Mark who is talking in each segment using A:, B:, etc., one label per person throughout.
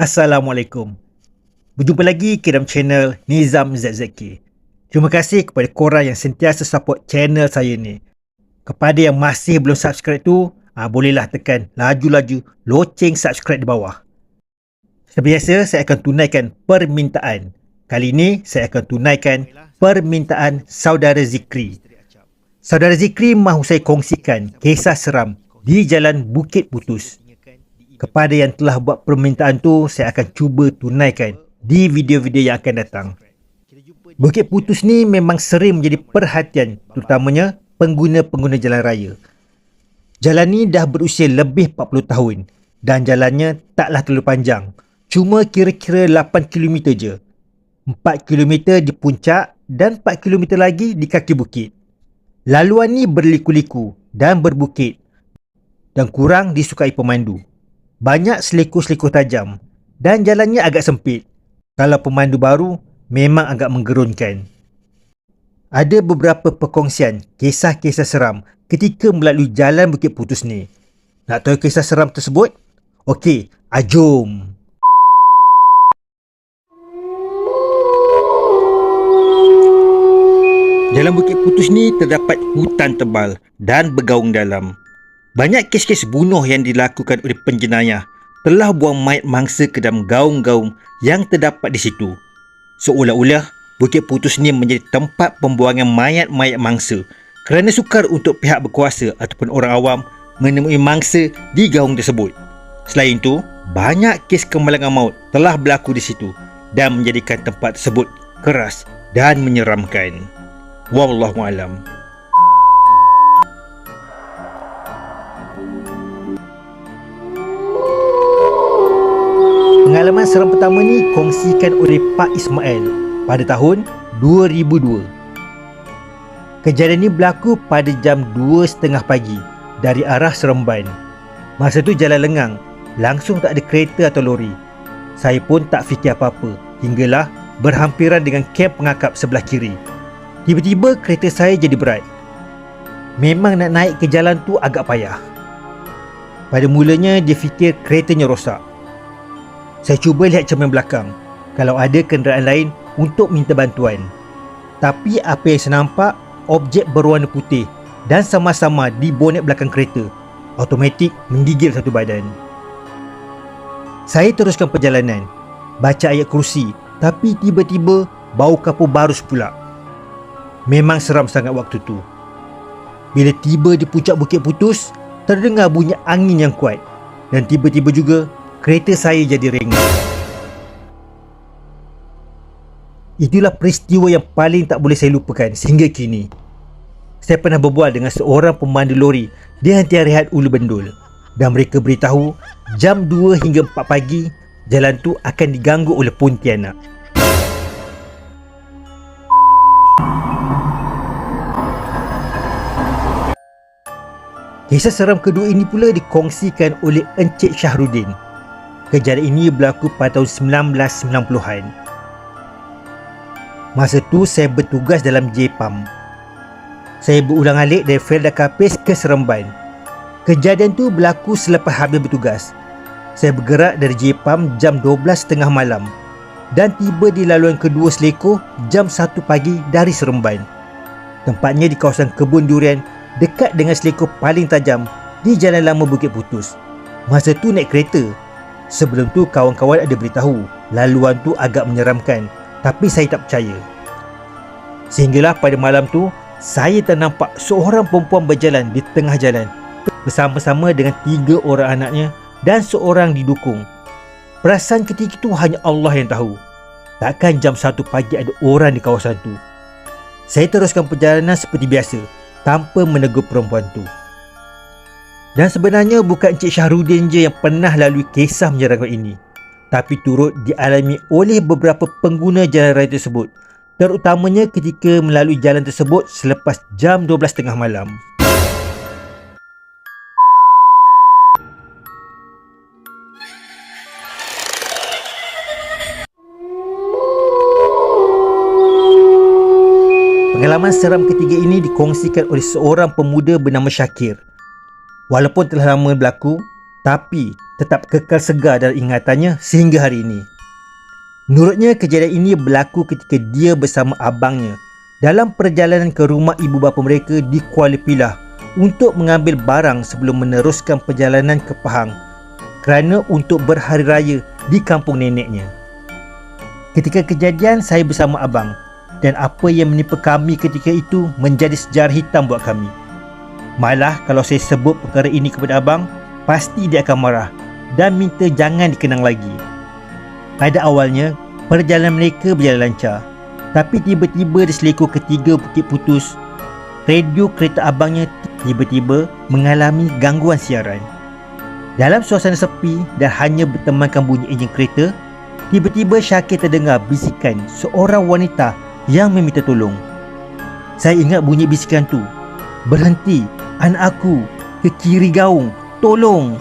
A: Assalamualaikum. Berjumpa lagi ke dalam channel Nizam ZZK. Terima kasih kepada korang yang sentiasa support channel saya ni. Kepada yang masih belum subscribe tu, bolehlah tekan laju-laju loceng subscribe di bawah. Seperti biasa, saya akan tunaikan permintaan. Kali ini, saya akan tunaikan permintaan Saudara Zikri. Saudara Zikri mahu saya kongsikan kisah seram di Jalan Bukit Putus. Kepada yang telah buat permintaan tu, saya akan cuba tunaikan di video-video yang akan datang. Bukit Putus ni memang sering menjadi perhatian, terutamanya pengguna-pengguna jalan raya. Jalan ni dah berusia lebih 40 tahun dan jalannya taklah terlalu panjang. Cuma kira-kira 8 km je. 4 km di puncak dan 4 km lagi di kaki bukit. Laluan ni berliku-liku dan berbukit dan kurang disukai pemandu. Banyak seliku-seliku tajam dan jalannya agak sempit. Kalau pemandu baru, memang agak menggerunkan. Ada beberapa perkongsian kisah-kisah seram ketika melalui jalan Bukit Putus ni. Nak tahu kisah seram tersebut? Okey, jom. Jalan Bukit Putus ni terdapat hutan tebal dan bergaung dalam. Banyak kes-kes bunuh yang dilakukan oleh penjenayah telah buang mayat mangsa ke dalam gaung-gaung yang terdapat di situ. Seolah-olah Bukit Putus ni menjadi tempat pembuangan mayat-mayat mangsa kerana sukar untuk pihak berkuasa ataupun orang awam menemui mangsa di gaung tersebut. Selain itu, banyak kes kemalangan maut telah berlaku di situ dan menjadikan tempat tersebut keras dan menyeramkan. Wallahualam. Pengalaman seram pertama ni kongsikan oleh Pak Ismail pada tahun 2002. Kejadian ni berlaku pada jam 2.30 pagi dari arah Seremban. Masa tu jalan lengang, langsung tak ada kereta atau lori. Saya pun tak fikir apa-apa hinggalah berhampiran dengan kem pengakap sebelah kiri. Tiba-tiba kereta saya jadi berat. Memang nak naik ke jalan tu agak payah. Pada mulanya dia fikir keretanya rosak. Saya cuba lihat cermin belakang kalau ada kenderaan lain untuk minta bantuan. Tapi apa yang saya nampak, objek berwarna putih dan sama-sama di bonet belakang kereta. Automatik menggigil satu badan. Saya teruskan perjalanan, baca ayat kursi, tapi tiba-tiba bau kapur barus pula. Memang seram sangat waktu tu. Bila tiba di puncak Bukit Putus, terdengar bunyi angin yang kuat dan tiba-tiba juga kereta saya jadi ringan. Itulah peristiwa yang paling tak boleh saya lupakan sehingga kini. Saya pernah berbual dengan seorang pemandu lori di Hantian Rehat Ulu Bendul dan mereka beritahu jam 2 hingga 4 pagi jalan tu akan diganggu oleh Pontianak. Kisah seram kedua ini pula dikongsikan oleh Encik Syahrudin. Kejadian ini berlaku pada tahun 1990-an. Masa tu saya bertugas dalam JPAM. Saya berulang-alik dari Felda Kapis ke Seremban. Kejadian tu berlaku selepas habis bertugas. Saya bergerak dari JPAM jam 12.30 malam dan tiba di laluan kedua Seleko jam 1 pagi dari Seremban. Tempatnya di kawasan kebun durian dekat dengan Seleko paling tajam di Jalan Lama Bukit Putus. Masa tu naik kereta. Sebelum tu kawan-kawan ada beritahu laluan tu agak menyeramkan, tapi saya tak percaya. Sehinggalah pada malam tu saya ternampak seorang perempuan berjalan di tengah jalan bersama-sama dengan 3 orang anaknya dan seorang didukung. Perasaan ketika itu hanya Allah yang tahu. Takkan jam 1 pagi ada orang di kawasan tu. Saya teruskan perjalanan seperti biasa tanpa menegur perempuan tu. Dan sebenarnya bukan Encik Syahrudin je yang pernah lalui kisah menyeramkan ini, tapi turut dialami oleh beberapa pengguna jalan raya tersebut, terutamanya ketika melalui jalan tersebut selepas jam 12.30 malam. Pengalaman seram ketiga ini dikongsikan oleh seorang pemuda bernama Syakir. Walaupun telah lama berlaku, tapi tetap kekal segar dalam ingatannya sehingga hari ini. Menurutnya, kejadian ini berlaku ketika dia bersama abangnya dalam perjalanan ke rumah ibu bapa mereka di Kuala Pilah untuk mengambil barang sebelum meneruskan perjalanan ke Pahang kerana untuk berhari raya di kampung neneknya. Ketika kejadian, saya bersama abang dan apa yang menimpa kami ketika itu menjadi sejarah hitam buat kami. Malah kalau saya sebut perkara ini kepada abang, pasti dia akan marah dan minta jangan dikenang lagi. Pada awalnya, perjalanan mereka berjalan lancar. Tapi tiba-tiba di selekoh ketiga Bukit Putus, radio kereta abangnya tiba-tiba mengalami gangguan siaran. Dalam suasana sepi dan hanya bertemankan bunyi enjin kereta, tiba-tiba Syakir terdengar bisikan seorang wanita yang meminta tolong. Saya ingat bunyi bisikan tu. "Berhenti, anak aku, ke kiri gaung, tolong."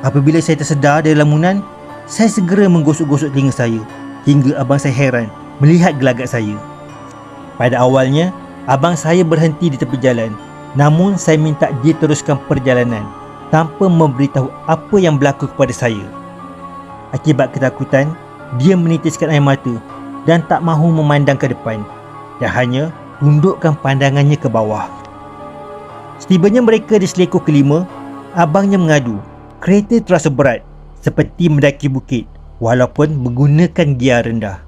A: Apabila saya tersedar dari lamunan, saya segera menggosok-gosok telinga saya hingga abang saya heran melihat gelagat saya. Pada awalnya, abang saya berhenti di tepi jalan, namun saya minta dia teruskan perjalanan tanpa memberitahu apa yang berlaku kepada saya. Akibat ketakutan, dia menitiskan air mata dan tak mahu memandang ke depan dan hanya tundukkan pandangannya ke bawah. Setibanya mereka di selekoh kelima, abangnya mengadu kereta terasa berat seperti mendaki bukit walaupun menggunakan giar rendah.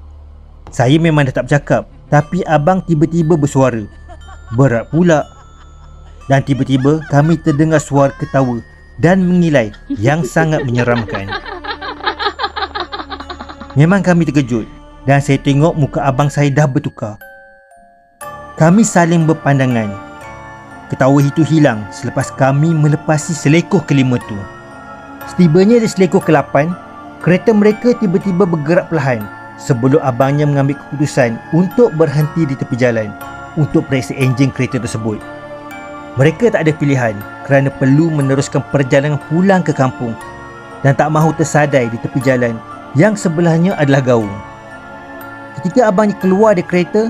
A: Saya memang dah tak bercakap, tapi abang tiba-tiba bersuara, "Berat pula." Dan tiba-tiba kami terdengar suara ketawa dan mengilai yang sangat menyeramkan. Memang kami terkejut dan saya tengok muka abang saya dah bertukar. Kami saling berpandangan. Ketawa itu hilang selepas kami melepasi selekoh kelima tu. Setibanya di selekoh ke-8, kereta mereka tiba-tiba bergerak perlahan sebelum abangnya mengambil keputusan untuk berhenti di tepi jalan untuk periksa enjin kereta tersebut. Mereka tak ada pilihan kerana perlu meneruskan perjalanan pulang ke kampung dan tak mahu tersadai di tepi jalan yang sebelahnya adalah gaung. Ketika abangnya keluar dari kereta,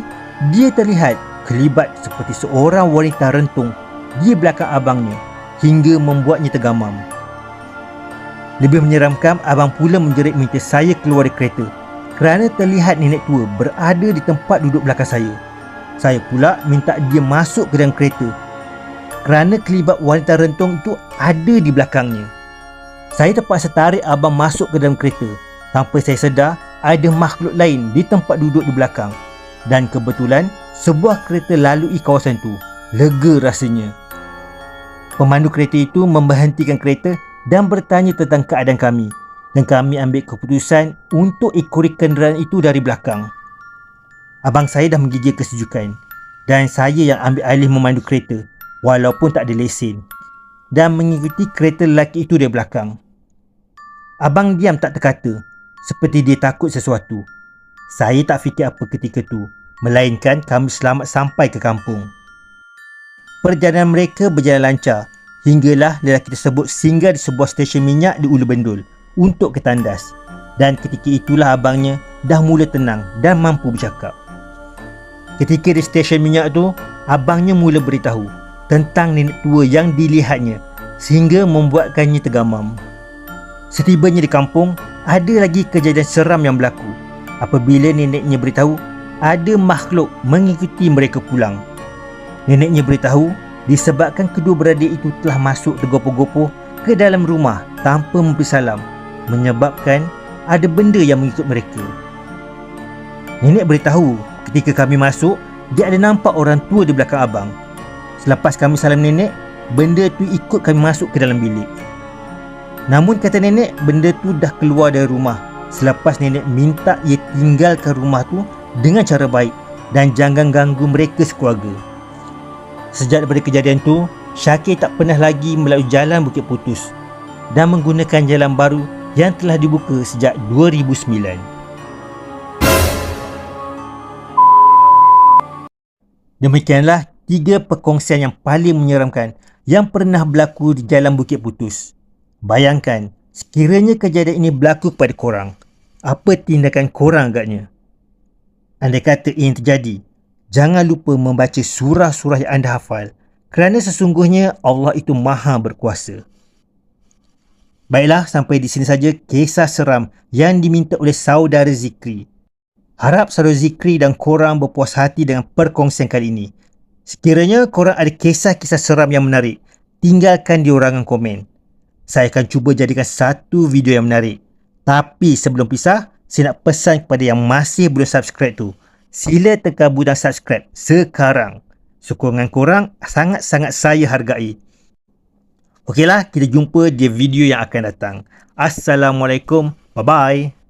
A: dia terlihat kelibat seperti seorang wanita rentung di belakang abangnya hingga membuatnya tergamam. Lebih menyeramkan, abang pula menjerit minta saya keluar dari kereta kerana terlihat nenek tua berada di tempat duduk belakang saya. Saya pula minta dia masuk ke dalam kereta kerana kelibat wanita rentung itu ada di belakangnya. Saya terpaksa tarik abang masuk ke dalam kereta tanpa saya sedar ada makhluk lain di tempat duduk di belakang dan kebetulan sebuah kereta lalui kawasan itu. Lega rasanya. Pemandu kereta itu memberhentikan kereta dan bertanya tentang keadaan kami dan kami ambil keputusan untuk ikut kenderaan itu dari belakang. Abang saya dah menggigil kesejukan dan saya yang ambil alih memandu kereta walaupun tak ada lesen dan mengikuti kereta lelaki itu dari belakang. Abang diam tak terkata seperti dia takut sesuatu. Saya tak fikir apa ketika tu, melainkan kami selamat sampai ke kampung. Perjalanan mereka berjalan lancar hinggalah lelaki tersebut singgah di sebuah stesen minyak di Ulu Bendul untuk ketandas dan ketika itulah abangnya dah mula tenang dan mampu bercakap. Ketika di stesen minyak tu, abangnya mula beritahu tentang nenek tua yang dilihatnya sehingga membuatkannya tergamam. Setibanya di kampung, ada lagi kejadian seram yang berlaku apabila neneknya beritahu ada makhluk mengikuti mereka pulang. Neneknya beritahu disebabkan kedua beradik itu telah masuk tergopoh-gopoh ke dalam rumah tanpa memberi salam, menyebabkan ada benda yang mengikut mereka. Nenek beritahu ketika kami masuk, dia ada nampak orang tua di belakang abang. Selepas kami salam nenek, benda tu ikut kami masuk ke dalam bilik. Namun kata nenek, benda tu dah keluar dari rumah selepas nenek minta ia tinggalkan rumah tu dengan cara baik dan jangan ganggu mereka sekeluarga. Sejak daripada kejadian tu, Syakir tak pernah lagi melalui jalan Bukit Putus dan menggunakan jalan baru yang telah dibuka sejak 2009. Demikianlah 3 perkongsian yang paling menyeramkan yang pernah berlaku di jalan Bukit Putus. Bayangkan, sekiranya kejadian ini berlaku kepada korang, apa tindakan korang agaknya? Andai kata ini terjadi, jangan lupa membaca surah-surah yang anda hafal kerana sesungguhnya Allah itu maha berkuasa. Baiklah, sampai di sini saja kisah seram yang diminta oleh saudara Zikri. Harap saudara Zikri dan korang berpuas hati dengan perkongsian kali ini. Sekiranya korang ada kisah-kisah seram yang menarik, tinggalkan di orangan komen. Saya akan cuba jadikan satu video yang menarik. Tapi sebelum pisah, saya nak pesan kepada yang masih belum subscribe tu, sila tekan butang subscribe sekarang. Sokongan korang sangat-sangat saya hargai. Okeylah, kita jumpa di video yang akan datang. Assalamualaikum. Bye-bye.